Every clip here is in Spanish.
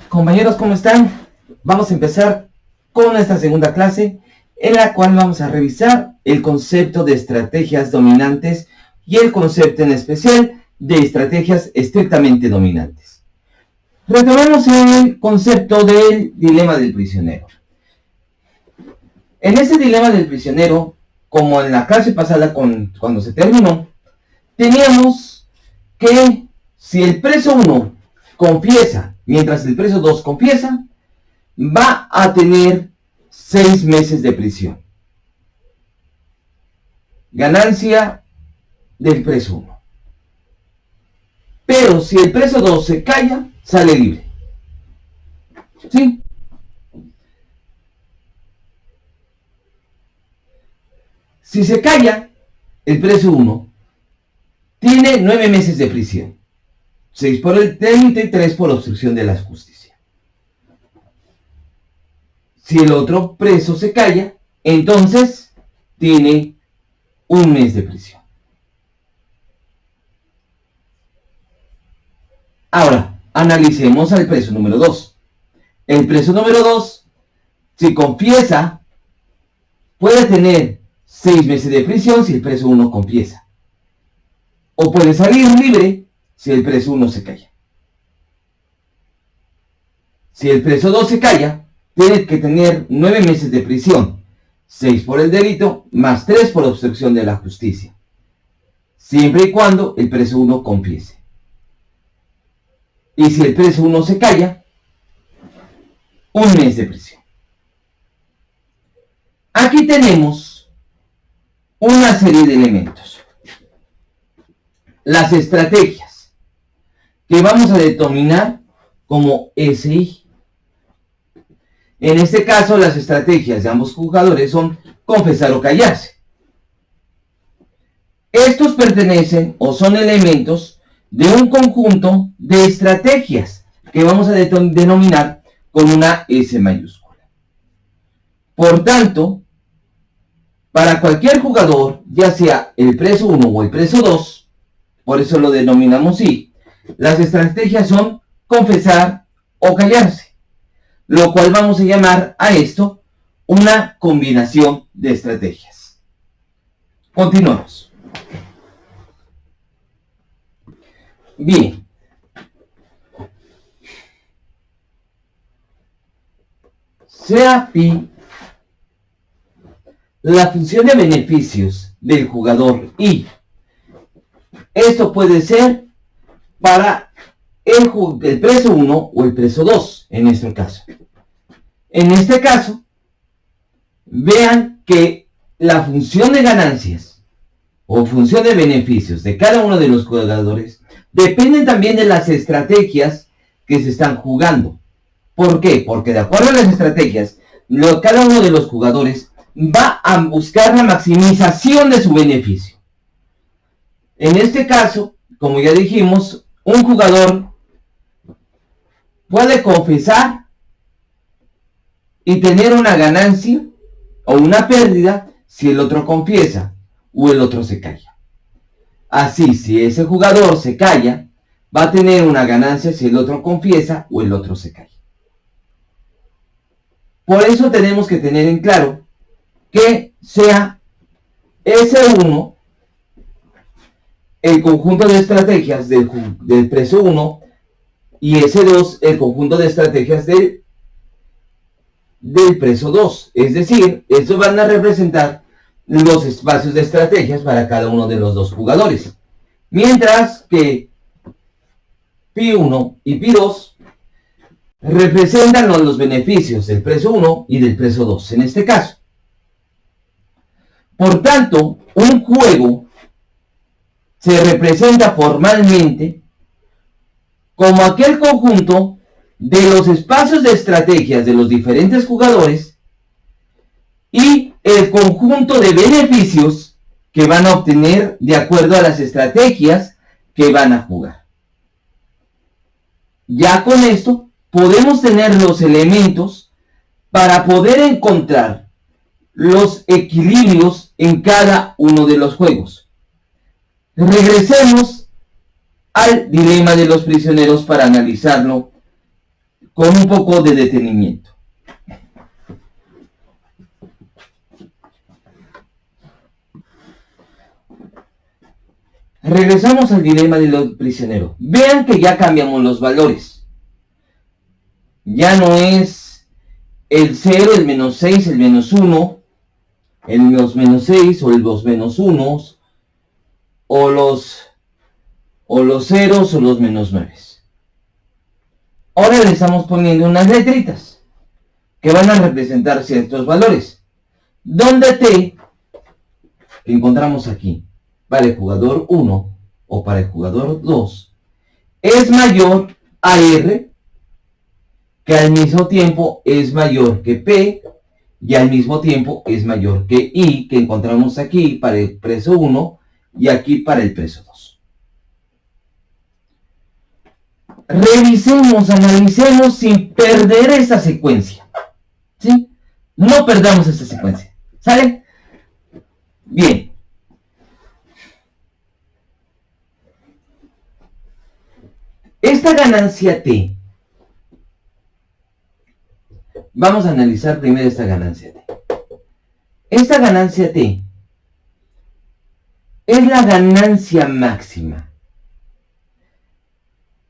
Compañeros, ¿cómo están? Vamos a empezar con nuestra segunda clase, en la cual vamos a revisar el concepto de estrategias dominantes y el concepto en especial de estrategias estrictamente dominantes. Retomemos el concepto del dilema del prisionero. En este dilema del prisionero, como en la clase pasada cuando se terminó, teníamos que si el preso 1 confiesa, mientras el preso 2 confiesa, va a tener 6 meses de prisión. Ganancia del preso 1. Pero si el preso 2 se calla, sale libre. ¿Sí? Si se calla, el preso 1 tiene 9 meses de prisión. 6 por el delito y 3 por obstrucción de la justicia. Si el otro preso se calla, entonces tiene 1 mes de prisión. Ahora, analicemos al preso número 2. El preso número 2, si confiesa, puede tener 6 meses de prisión si el preso 1 confiesa. O puede salir libre si el preso 1 se calla. Si el preso 2 se calla, tiene que tener 9 meses de prisión. 6 por el delito, más 3 por obstrucción de la justicia. Siempre y cuando el preso 1 confiese. Y si el preso 1 se calla, 1 mes de prisión. Aquí tenemos una serie de elementos. Las estrategias, que vamos a denominar como SI. En este caso, las estrategias de ambos jugadores son confesar o callarse. Estos pertenecen o son elementos de un conjunto de estrategias que vamos a denominar con una S mayúscula. Por tanto, para cualquier jugador, ya sea el preso 1 o el preso 2, por eso lo denominamos I, las estrategias son confesar o callarse, lo cual vamos a llamar a esto una combinación de estrategias. Continuamos. Bien. Sea pi la función de beneficios del jugador I. Esto puede ser para el preso 1 o el preso 2, en nuestro caso. En este caso, vean que la función de ganancias o función de beneficios de cada uno de los jugadores dependen también de las estrategias que se están jugando. ¿Por qué? Porque de acuerdo a las estrategias, cada uno de los jugadores va a buscar la maximización de su beneficio. En este caso, como ya dijimos, un jugador puede confesar y tener una ganancia o una pérdida si el otro confiesa o el otro se calla. Así, si ese jugador se calla, va a tener una ganancia si el otro confiesa o el otro se calla. Por eso tenemos que tener en claro que sea S1 el conjunto de estrategias del preso 1 y S2 el conjunto de estrategias del preso 2. Es decir, estos van a representar los espacios de estrategias para cada uno de los dos jugadores. Mientras que Pi1 y Pi2 representan los beneficios del preso 1 y del preso 2 en este caso. Por tanto, un juego se representa formalmente como aquel conjunto de los espacios de estrategias de los diferentes jugadores y el conjunto de beneficios que van a obtener de acuerdo a las estrategias que van a jugar. Ya con esto podemos tener los elementos para poder encontrar los equilibrios en cada uno de los juegos. Regresemos al dilema de los prisioneros para analizarlo con un poco de detenimiento. Regresamos al dilema del prisionero. Vean que ya cambiamos los valores. Ya no es el 0, el menos 6, el menos 1, los menos 6 o los menos 1, o los ceros o los menos 9. Ahora le estamos poniendo unas letritas que van a representar ciertos valores. Donde T, que encontramos aquí, para el jugador 1 o para el jugador 2, es mayor a R, que al mismo tiempo es mayor que P, y al mismo tiempo es mayor que I, que encontramos aquí para el preso 1 y aquí para el preso 2. Revisemos, analicemos sin perder esta secuencia. ¿Sí? No perdamos esta secuencia. ¿Sale? Bien. Esta ganancia T. Vamos a analizar primero esta ganancia T. Esta ganancia T es la ganancia máxima.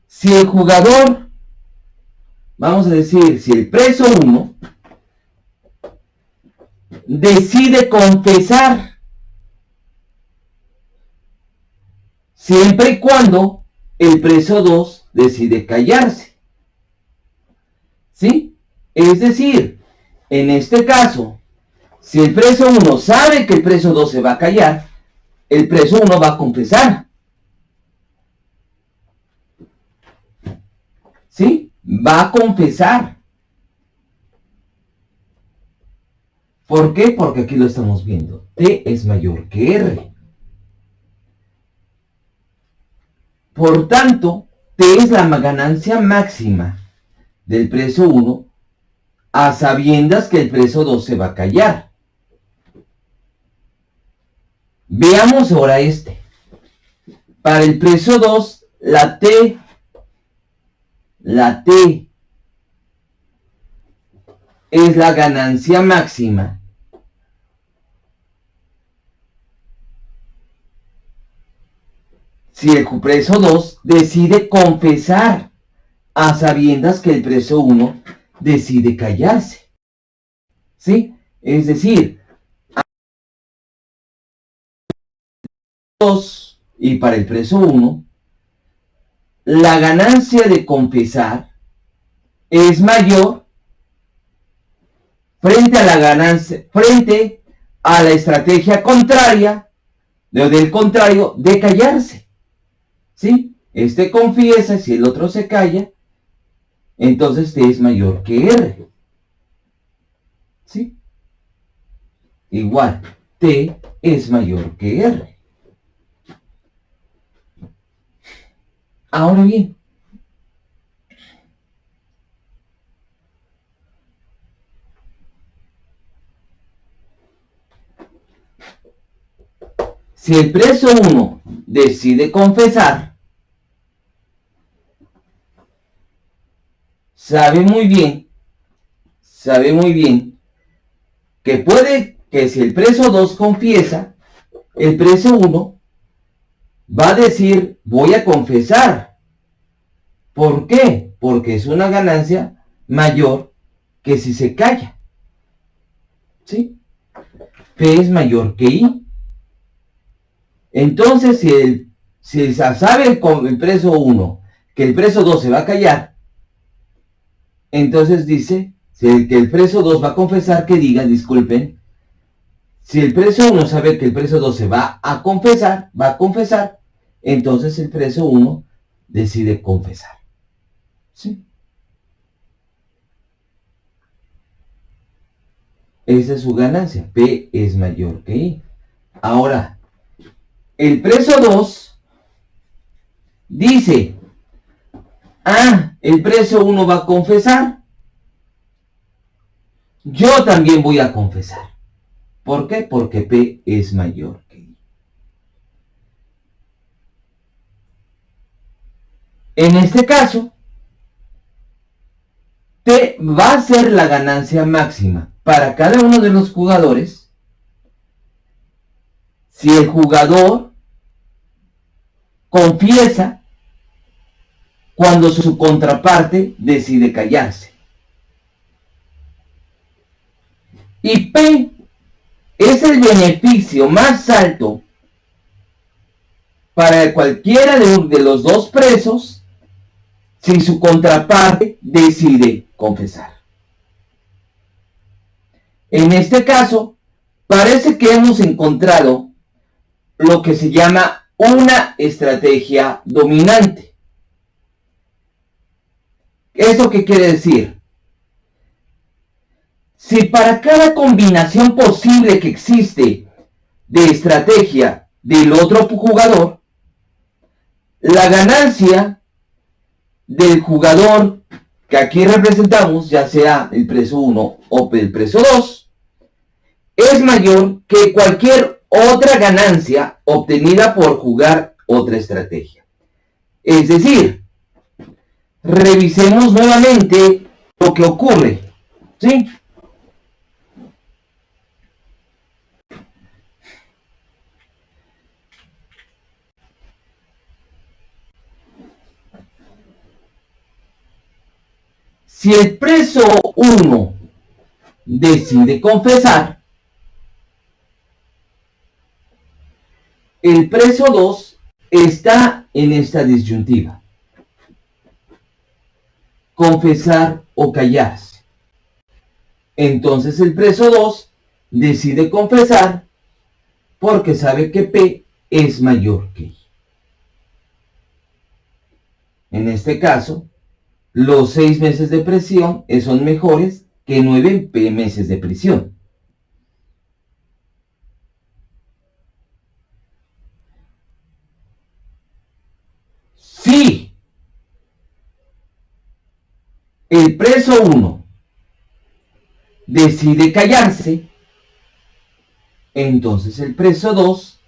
Si el jugador, vamos a decir, si el preso 1 decide confesar, siempre y cuando el preso 2 decide callarse. ¿Sí? Es decir, en este caso, si el preso 1 sabe que el preso 2 se va a callar, el preso 1 va a confesar. ¿Sí? Va a confesar. ¿Por qué? Porque aquí lo estamos viendo. T es mayor que R. Por tanto, T es la ganancia máxima del preso 1 a sabiendas que el preso 2 se va a callar. Veamos ahora este. Para el preso 2, la T es la ganancia máxima si el preso 2 decide confesar a sabiendas que el preso 1 decide callarse. ¿Sí? Es decir, y para el preso 1, la ganancia de confesar es mayor frente a la ganancia, frente a la estrategia contraria, del contrario, de callarse. ¿Sí? Este confiesa, si el otro se calla, entonces T es mayor que R. ¿Sí? Igual, T es mayor que R. Ahora bien, si el preso 1 decide confesar, sabe muy bien que puede que si el preso 2 confiesa, el preso 1 va a decir, voy a confesar. ¿Por qué? Porque es una ganancia mayor que si se calla. ¿Sí? P es mayor que I. Entonces, si sabe el preso 1 que el preso 2 se va a callar, entonces dice que el preso 2 va a confesar, que diga, disculpen, si el preso 1 sabe que el preso 2 se va a confesar, entonces el preso 1 decide confesar. ¿Sí? Esa es su ganancia. P es mayor que I. Ahora, el preso 2 dice, el preso 1 va a confesar. Yo también voy a confesar. ¿Por qué? Porque P es mayor que I. En este caso, T va a ser la ganancia máxima para cada uno de los jugadores si el jugador confiesa cuando su contraparte decide callarse. Y P es el beneficio más alto para cualquiera de los dos presos si su contraparte decide confesar. En este caso, parece que hemos encontrado lo que se llama una estrategia dominante. ¿Eso qué quiere decir? Si para cada combinación posible que existe de estrategia del otro jugador, la ganancia del jugador que aquí representamos, ya sea el preso 1 o el preso 2, es mayor que cualquier otra ganancia obtenida por jugar otra estrategia. Es decir, revisemos nuevamente lo que ocurre, ¿sí? Si el preso 1 decide confesar, el preso 2 está en esta disyuntiva: confesar o callarse. Entonces el preso 2 decide confesar porque sabe que P es mayor que I. En este caso, los 6 meses de prisión son mejores que 9 meses de prisión. Si el preso 1 decide callarse, entonces el preso 2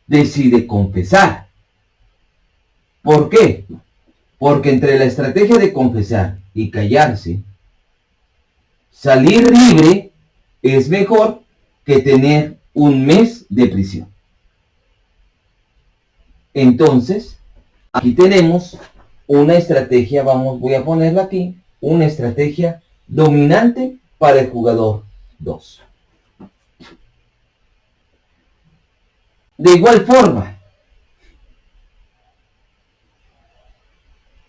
decide confesar. ¿Por qué? Porque entre la estrategia de confesar y callarse, salir libre es mejor que tener un mes de prisión. Entonces, aquí tenemos una estrategia, voy a ponerla aquí, una estrategia dominante para el jugador 2. De igual forma,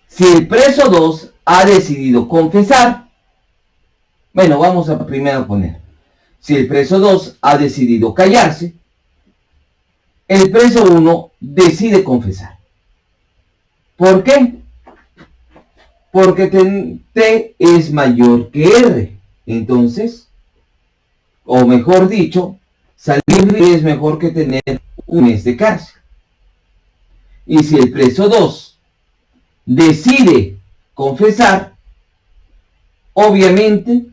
si el preso 2 ha decidido confesar, bueno, vamos a primero poner, si el preso 2 ha decidido callarse, el preso 1 decide confesar. ¿Por qué? Porque T es mayor que R. Entonces, o mejor dicho, salir libre es mejor que tener un mes de cárcel. Y si el preso 2 decide confesar, obviamente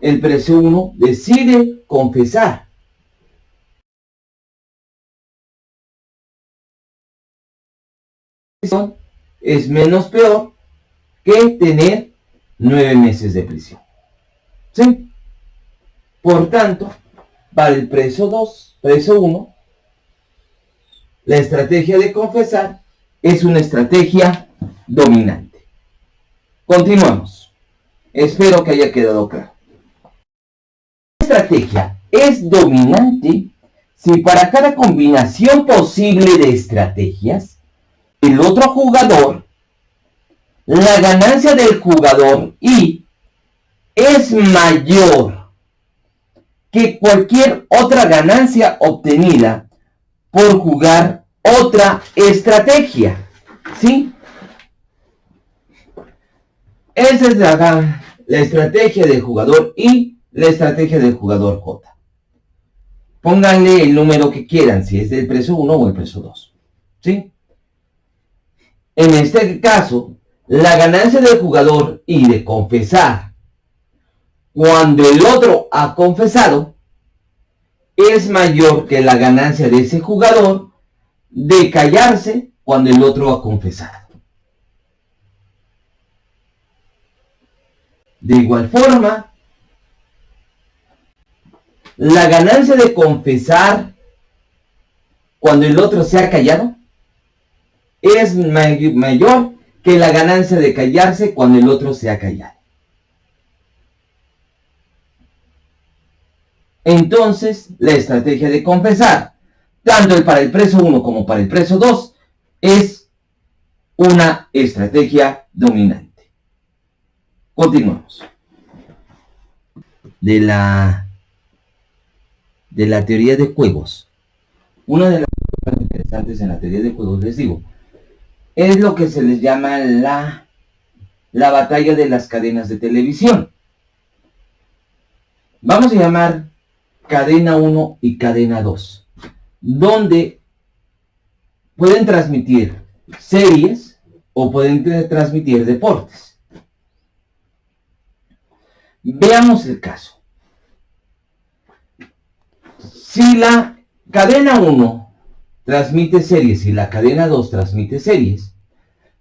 el preso 1 decide confesar. Es menos peor que tener 9 meses de prisión. ¿Sí? Por tanto, para el preso 1, la estrategia de confesar es una estrategia dominante. Continuamos. Espero que haya quedado claro. La estrategia es dominante si para cada combinación posible de estrategias, el otro jugador, la ganancia del jugador I es mayor que cualquier otra ganancia obtenida por jugar otra estrategia. ¿Sí? Esa es la estrategia del jugador I, la estrategia del jugador J. Pónganle el número que quieran, si es del preso 1 o el preso 2. ¿Sí? En este caso, la ganancia del jugador I de confesar cuando el otro ha confesado es mayor que la ganancia de ese jugador de callarse cuando el otro ha confesado. De igual forma, la ganancia de confesar cuando el otro se ha callado es mayor que la ganancia de callarse cuando el otro se ha callado. Entonces, la estrategia de confesar, tanto para el preso 1 como para el preso 2, es una estrategia dominante. Continuamos. De la teoría de juegos. Una de las cosas más interesantes en la teoría de juegos, les digo, es lo que se les llama la batalla de las cadenas de televisión. Vamos a llamar cadena 1 y cadena 2, donde pueden transmitir series o pueden transmitir deportes. Veamos el caso. Si la cadena 1 transmite series y la cadena 2 transmite series,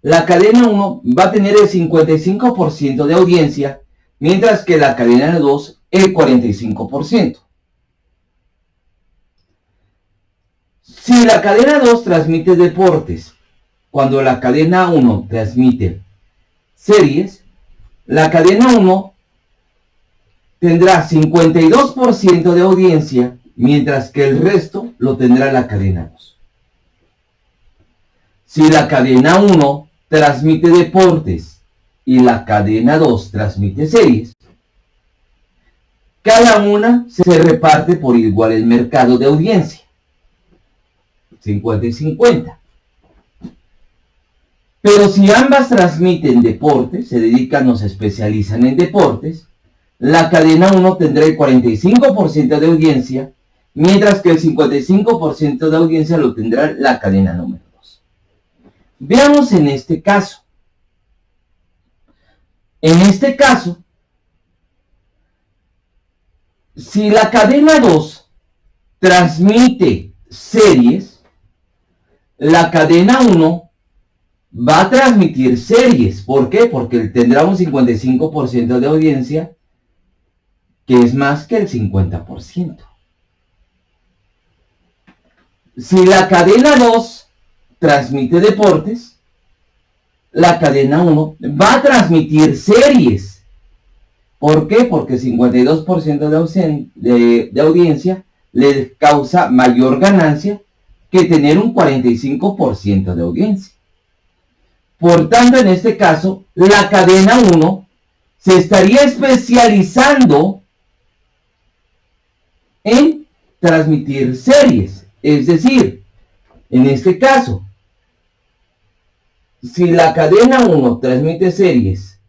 la cadena 1 va a tener el 55% de audiencia, mientras que la cadena 2 el 45%. Si la cadena 2 transmite deportes, cuando la cadena 1 transmite series, la cadena 1 tendrá 52% de audiencia, mientras que el resto lo tendrá la cadena 2. Si la cadena 1 transmite deportes y la cadena 2 transmite series, cada una se reparte por igual el mercado de audiencia, 50 y 50. Pero si ambas transmiten deportes, se dedican o se especializan en deportes, la cadena 1 tendrá el 45% de audiencia, mientras que el 55% de audiencia lo tendrá la cadena número 2. Veamos en este caso. En este caso, si la cadena 2 transmite series, la cadena 1 va a transmitir series. ¿Por qué? Porque tendrá un 55% de audiencia, que es más que el 50%. Si la cadena 2 transmite deportes, la cadena 1 va a transmitir series. ¿Por qué? Porque el 52% de audiencia le causa mayor ganancia que tener un 45% de audiencia. Por tanto, en este caso, la cadena 1 se estaría especializando en transmitir series. Es decir, en este caso, si la cadena 1 transmite series,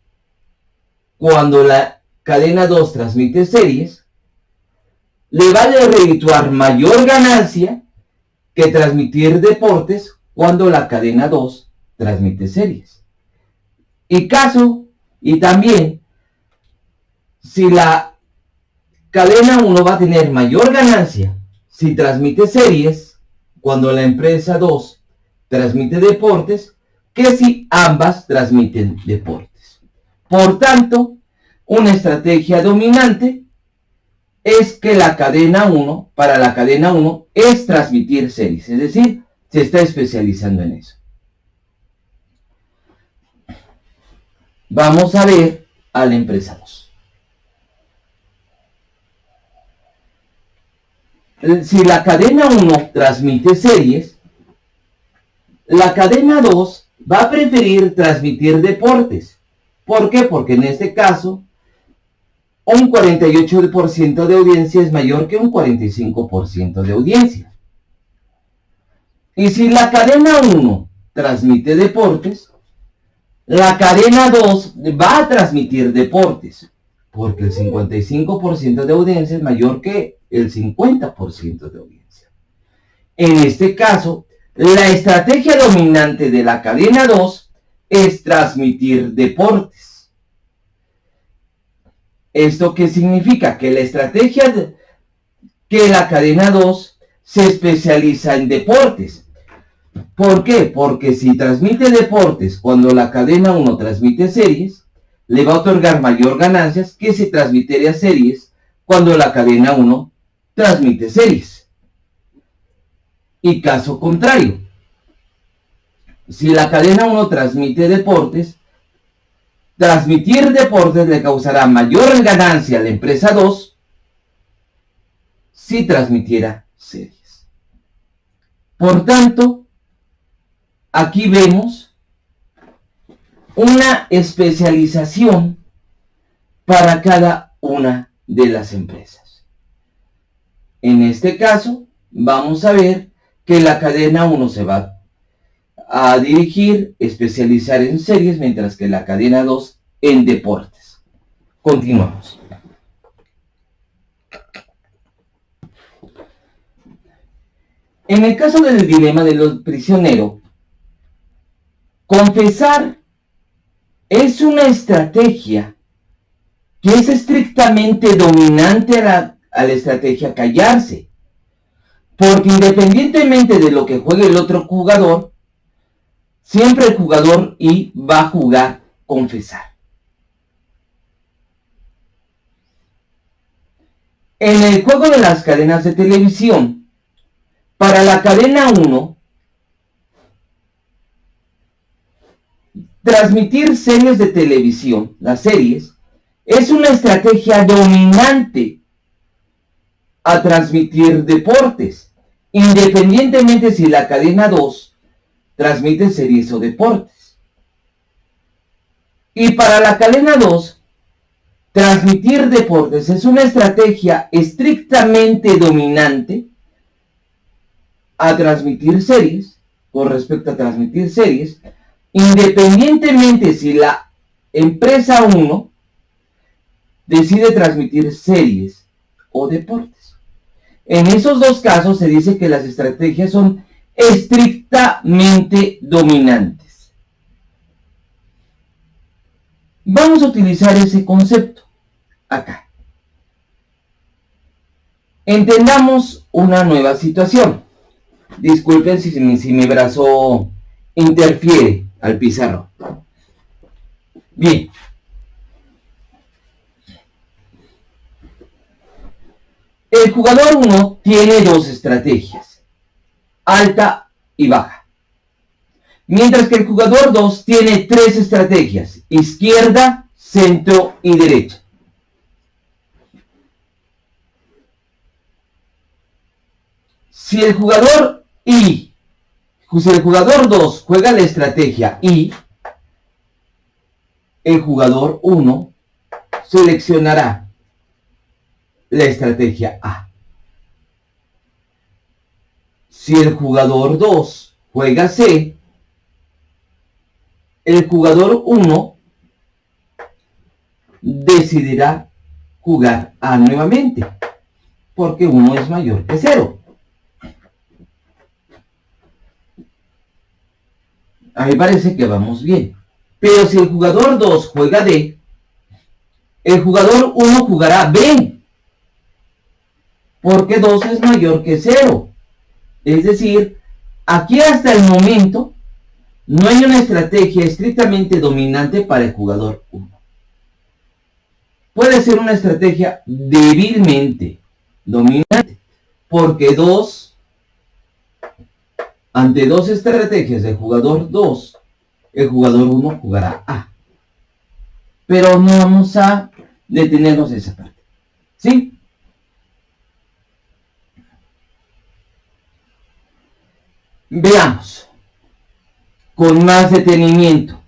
cuando la cadena 2 transmite series, le va a redituar mayor ganancia que transmitir deportes cuando la cadena 2 transmite series. Y también, si la cadena 1 va a tener mayor ganancia si transmite series cuando la empresa 2 transmite deportes, que si ambas transmiten deportes. Por tanto, una estrategia dominante es que la cadena 1, para la cadena 1, es transmitir series, es decir, se está especializando en eso. Vamos a ver a la empresa 2. Si la cadena 1 transmite series, la cadena 2 va a preferir transmitir deportes. ¿Por qué? Porque en este caso, un 48% de audiencia es mayor que un 45% de audiencia. Y si la cadena 1 transmite deportes, la cadena 2 va a transmitir deportes, porque el 55% de audiencia es mayor que el 50% de audiencia. En este caso, la estrategia dominante de la cadena 2 es transmitir deportes. ¿Esto qué significa? Que la estrategia que la cadena 2 se especializa en deportes. ¿Por qué? Porque si transmite deportes cuando la cadena 1 transmite series, le va a otorgar mayor ganancias que si transmitiera series cuando la cadena 1 transmite series. Y caso contrario, si la cadena 1 transmite deportes, transmitir deportes le causará mayor ganancia a la empresa 2 si transmitiera series. Por tanto, aquí vemos una especialización para cada una de las empresas. En este caso, vamos a ver que la cadena 1 se va a dirigir, especializar en series, mientras que la cadena 2 en deportes. Continuamos. En el caso del dilema del prisionero, confesar es una estrategia que es estrictamente dominante a la estrategia callarse, porque independientemente de lo que juegue el otro jugador, siempre el jugador Y va a jugar confesar. En el juego de las cadenas de televisión, para la cadena 1, transmitir series de televisión, las series, es una estrategia dominante a transmitir deportes, independientemente si la cadena 2 transmite series o deportes. Y para la cadena 2, transmitir deportes es una estrategia estrictamente dominante a transmitir series, con respecto a transmitir series, independientemente si la empresa 1 decide transmitir series o deportes. En esos dos casos se dice que las estrategias son estrictamente dominantes. Vamos a utilizar ese concepto acá. Entendamos una nueva situación. Disculpen si mi brazo interfiere al pizarrón. Bien. El jugador 1 tiene dos estrategias, alta y baja. Mientras que el jugador 2 tiene tres estrategias, izquierda, centro y derecha. Si el jugador 2 juega la estrategia Y, el jugador 1 seleccionará la estrategia A. Si el jugador 2 juega C, el jugador 1 decidirá jugar A nuevamente, porque 1 es mayor que 0. A mí parece que vamos bien. Pero si el jugador 2 juega D, el jugador 1 jugará B, porque 2 es mayor que 0. Es decir, aquí hasta el momento no hay una estrategia estrictamente dominante para el jugador 1. Puede ser una estrategia débilmente dominante, porque ante dos estrategias del jugador 2, el jugador 1 jugará A. Pero no vamos a detenernos en esa parte. ¿Sí? Veamos con más detenimiento.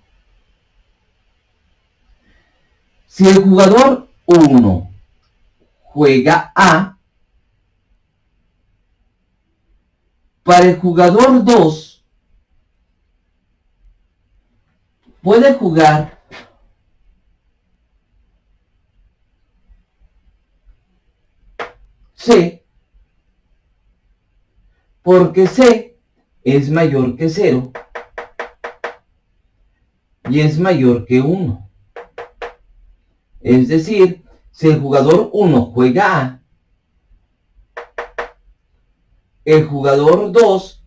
Si el jugador 1 juega A, para el jugador 2 puede jugar C, porque C es mayor que 0 y es mayor que 1. Es decir, si el jugador 1 juega A, el jugador 2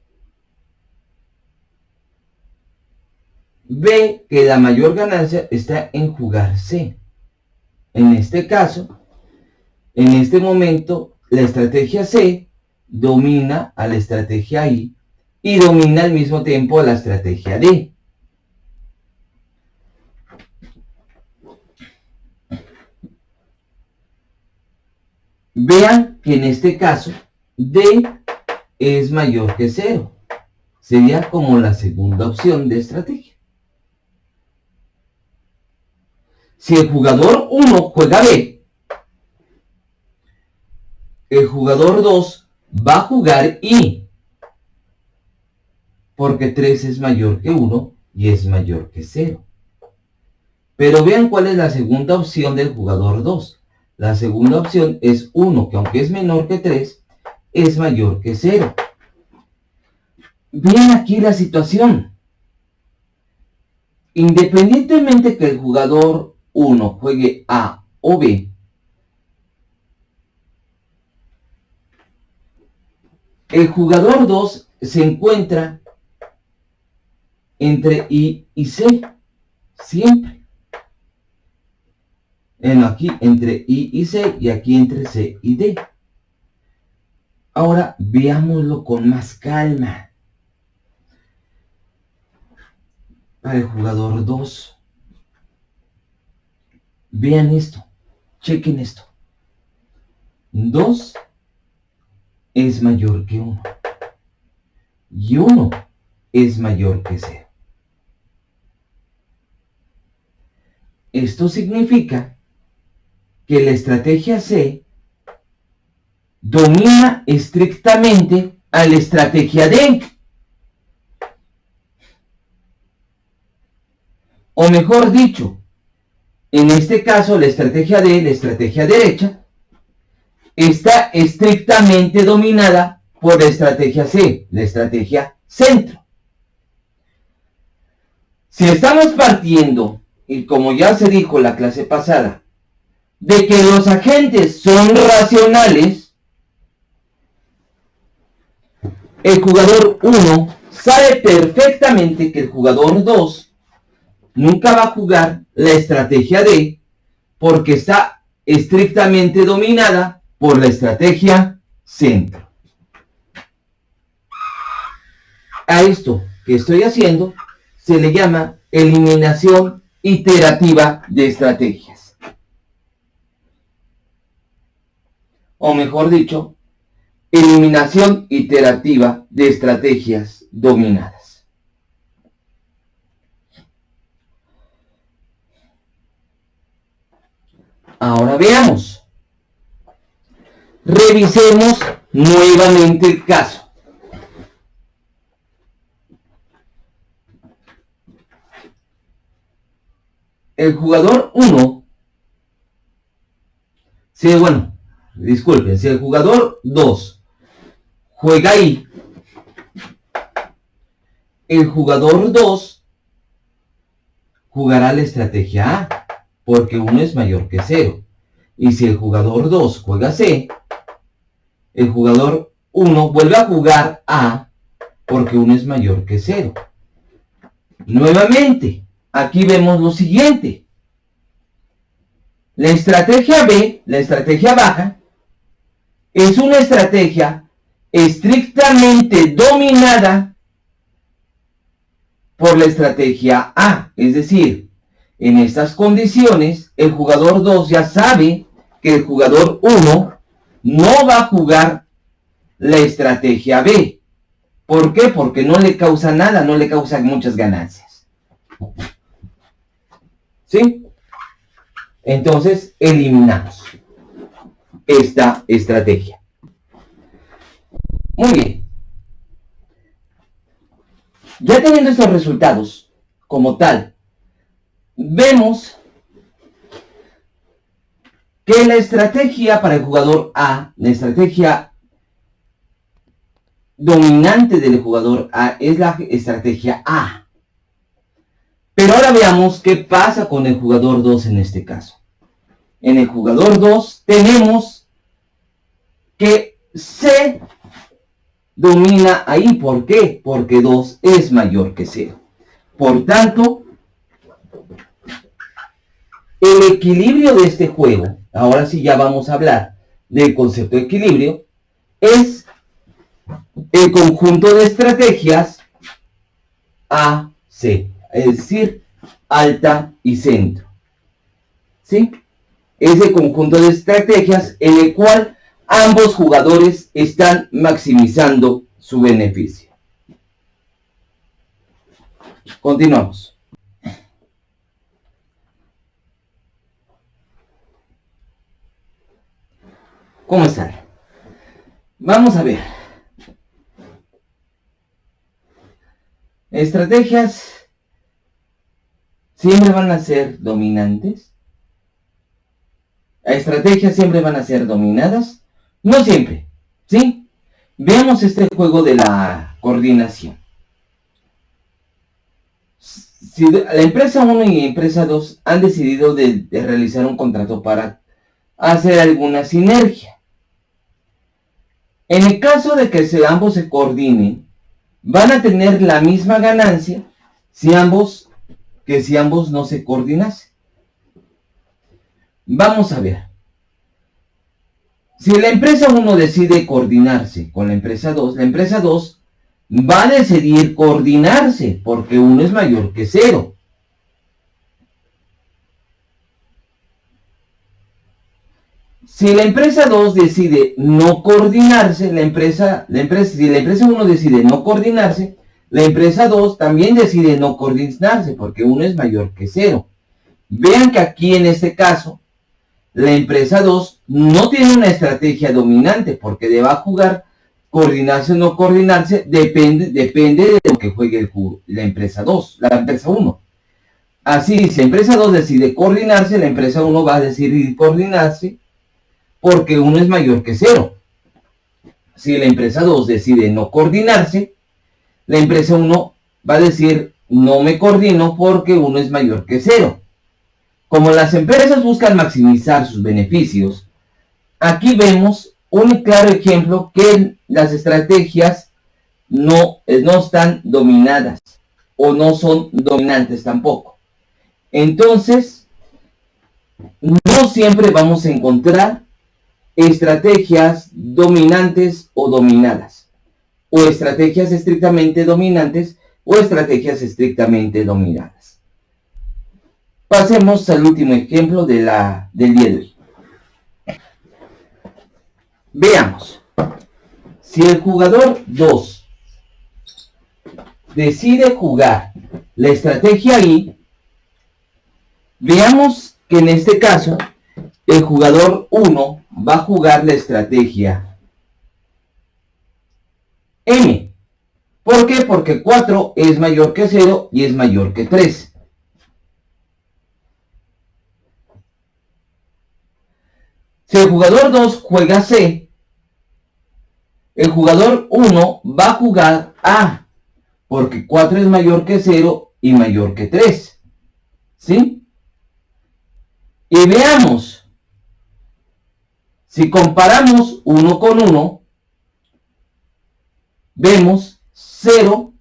ve que la mayor ganancia está en jugar C. En este caso, en este momento, la estrategia C domina a la estrategia I y domina al mismo tiempo a la estrategia D. Vean que en este caso D es mayor que 0. Sería como la segunda opción de estrategia. Si el jugador 1 juega B, el jugador 2 va a jugar I, porque 3 es mayor que 1 y es mayor que 0. Pero vean cuál es la segunda opción del jugador 2. La segunda opción es 1, que aunque es menor que 3, es mayor que 0. Vean aquí la situación. Independientemente que el jugador 1 juegue A o B, el jugador 2 se encuentra entre I y C, siempre. Aquí entre I y C y aquí entre C y D. Ahora veámoslo con más calma. Para el jugador 2, vean esto, chequen esto. 2 es mayor que 1 y 1 es mayor que 0. Esto significa que la estrategia C domina estrictamente a la estrategia D. O mejor dicho, en este caso la estrategia D, la estrategia derecha, está estrictamente dominada por la estrategia C, la estrategia centro. Si estamos partiendo, y como ya se dijo en la clase pasada, de que los agentes son racionales, el jugador 1 sabe perfectamente que el jugador 2 nunca va a jugar la estrategia D porque está estrictamente dominada por la estrategia centro. A esto que estoy haciendo se le llama eliminación iterativa de estrategias. O mejor dicho, eliminación iterativa de estrategias dominadas. Ahora veamos. Revisemos nuevamente el caso. El jugador 1, si el jugador 2 juega ahí, el jugador 2 jugará la estrategia A, porque 1 es mayor que 0. Y si el jugador 2 juega C, el jugador 1 vuelve a jugar A, porque 1 es mayor que 0. Nuevamente, aquí vemos lo siguiente. La estrategia B, la estrategia baja, es una estrategia estrictamente dominada por la estrategia A. Es decir, en estas condiciones, el jugador 2 ya sabe que el jugador 1 no va a jugar la estrategia B. ¿Por qué? Porque no le causa nada, no le causa muchas ganancias. ¿Sí? Entonces, eliminamos esta estrategia. Muy bien. Ya teniendo estos resultados como tal, vemos que la estrategia para el jugador A, la estrategia dominante del jugador A es la estrategia A. Pero ahora veamos qué pasa con el jugador 2 en este caso. En el jugador 2 tenemos que C domina ahí. ¿Por qué? Porque 2 es mayor que 0. Por tanto, el equilibrio de este juego, ahora sí ya vamos a hablar del concepto de equilibrio, es el conjunto de estrategias A, C, es decir, alta y centro. ¿Sí? Ese conjunto de estrategias en el cual ambos jugadores están maximizando su beneficio. Continuamos. ¿Cómo están? Vamos a ver. Estrategias siempre van a ser dominantes. Estrategias siempre van a ser dominadas. No siempre, ¿sí? Veamos este juego de la coordinación. Si la empresa 1 y empresa 2 han decidido de realizar un contrato para hacer alguna sinergia. En el caso de que ambos se coordinen, van a tener la misma ganancia si ambos no se coordinasen. Vamos a ver. Si la empresa 1 decide coordinarse con la empresa 2 va a decidir coordinarse porque 1 es mayor que 0. Si la empresa 2 decide no coordinarse, si la empresa 1 decide no coordinarse, la empresa 2 también decide no coordinarse porque 1 es mayor que 0. Vean que aquí en este caso, la empresa 2 no tiene una estrategia dominante porque deba jugar, coordinarse o no coordinarse, depende de lo que juegue la empresa 1. Así, si la empresa 2 decide coordinarse, la empresa 1 va a decidir coordinarse porque 1 es mayor que 0. Si la empresa 2 decide no coordinarse, la empresa 1 va a decir no me coordino porque 1 es mayor que 0. Como las empresas buscan maximizar sus beneficios, aquí vemos un claro ejemplo que las estrategias no están dominadas o no son dominantes tampoco. Entonces, no siempre vamos a encontrar estrategias dominantes o dominadas, o estrategias estrictamente dominantes o estrategias estrictamente dominadas. Pasemos al último ejemplo del día de hoy. Veamos. Si el jugador 2 decide jugar la estrategia I, veamos que en este caso el jugador 1 va a jugar la estrategia M. ¿Por qué? Porque 4 es mayor que 0 y es mayor que 3. Si el jugador 2 juega C, el jugador 1 va a jugar A, porque 4 es mayor que 0 y mayor que 3. ¿Sí? Y veamos, si comparamos 1 con 1, vemos 0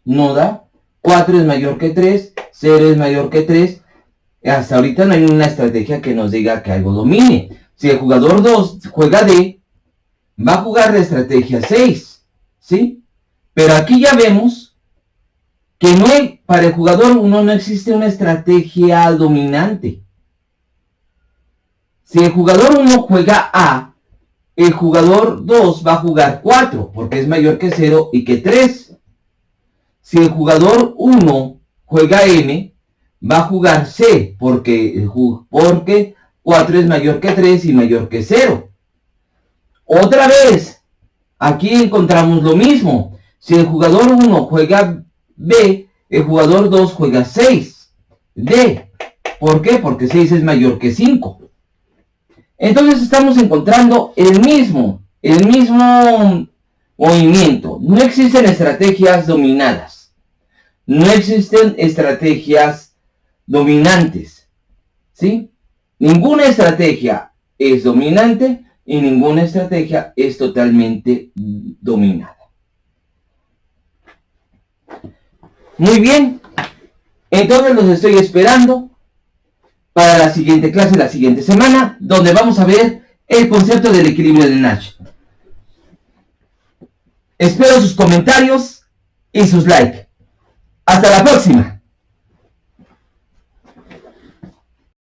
no da, 4 es mayor que 3, 0 es mayor que 3. Hasta ahorita no hay una estrategia que nos diga que algo domine. Si el jugador 2 juega D, va a jugar la estrategia 6, ¿sí? Pero aquí ya vemos que para el jugador 1 no existe una estrategia dominante. Si el jugador 1 juega A, el jugador 2 va a jugar 4, porque es mayor que 0 y que 3. Si el jugador 1 juega M, va a jugar C, porque 4 es mayor que 3 y mayor que 0. Otra vez, aquí encontramos lo mismo. Si el jugador 1 juega B, el jugador 2 juega 6. D. ¿Por qué? Porque 6 es mayor que 5. Entonces estamos encontrando el mismo movimiento. No existen estrategias dominadas. No existen estrategias dominantes. ¿Sí? Ninguna estrategia es dominante y ninguna estrategia es totalmente dominada. Muy bien. Entonces los estoy esperando para la siguiente clase, la siguiente semana, donde vamos a ver el concepto del equilibrio de Nash. Espero sus comentarios y sus likes. Hasta la próxima.